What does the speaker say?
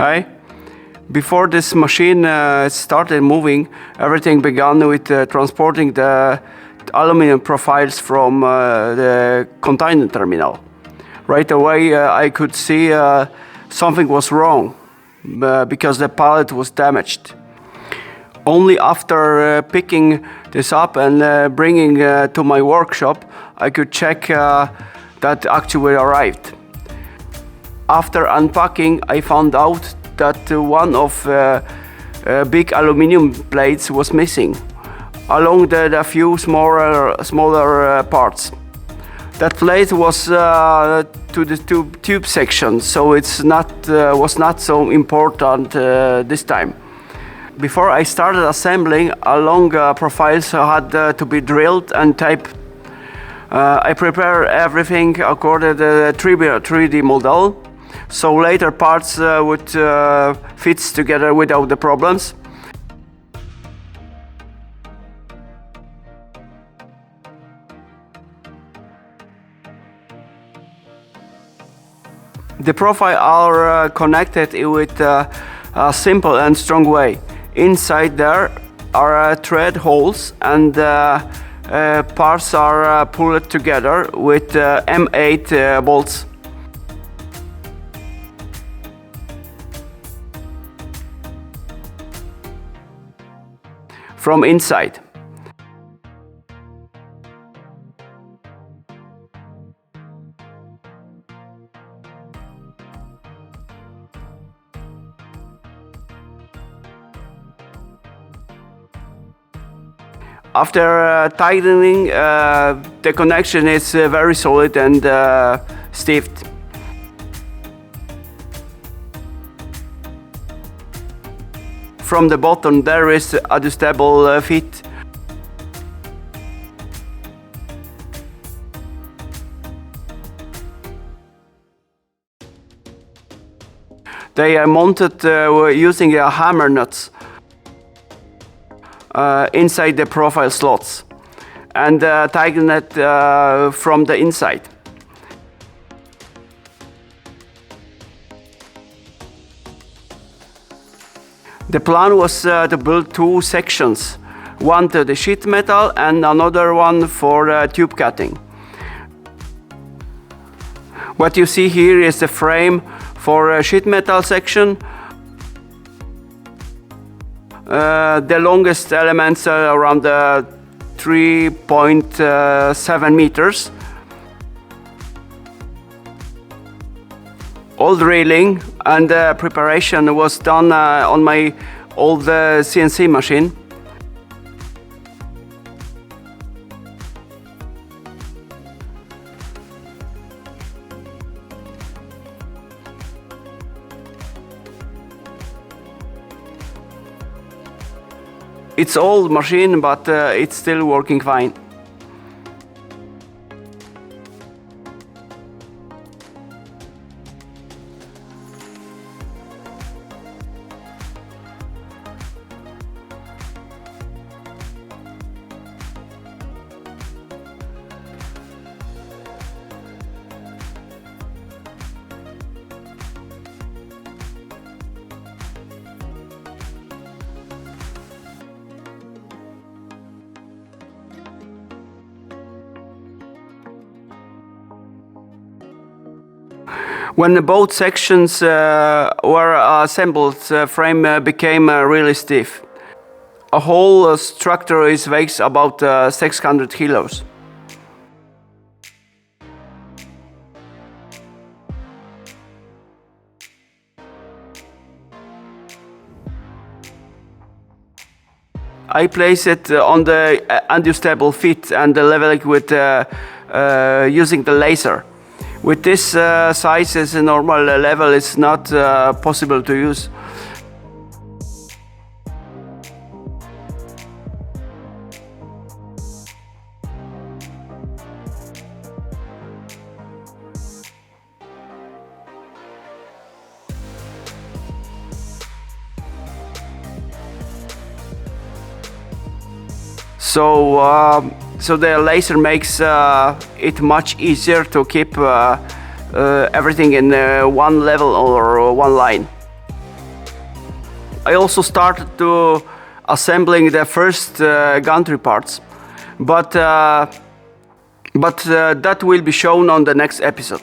Hi. Before this machine started moving, everything began with transporting the aluminum profiles from the container terminal. Right away I could see something was wrong because the pallet was damaged. Only after picking this up and bringing to my workshop, I could check that actually arrived. After unpacking, I found out that one of big aluminum plates was missing, along the few smaller parts. That plate was to the tube section, so it's was not so important this time. Before I started assembling, long profiles had to be drilled and taped. I prepared everything according to the 3D model, so later parts would fit together without the problems. The profiles are connected with a simple and strong way. Inside there are thread holes, and parts are pulled together with M8 bolts. From inside. After tightening, the connection is very solid and stiff. From the bottom there is adjustable fit. They are mounted using hammer nuts inside the profile slots and tighten it from the inside. The plan was to build two sections, one to the sheet metal and another one for tube cutting. What you see here is the frame for a sheet metal section. The longest elements are around 3.7 meters. All drilling and preparation was done on my old CNC machine. It's old machine, but it's still working fine. When both sections were assembled, the frame became really stiff. A whole structure weighs about 600 kilos. I place it on the adjustable fit and level it with using the laser. With this size as a normal level, it's not possible to use. So the laser makes it much easier to keep everything in one level or one line. I also started to assembling the first gantry parts, but that will be shown on the next episode.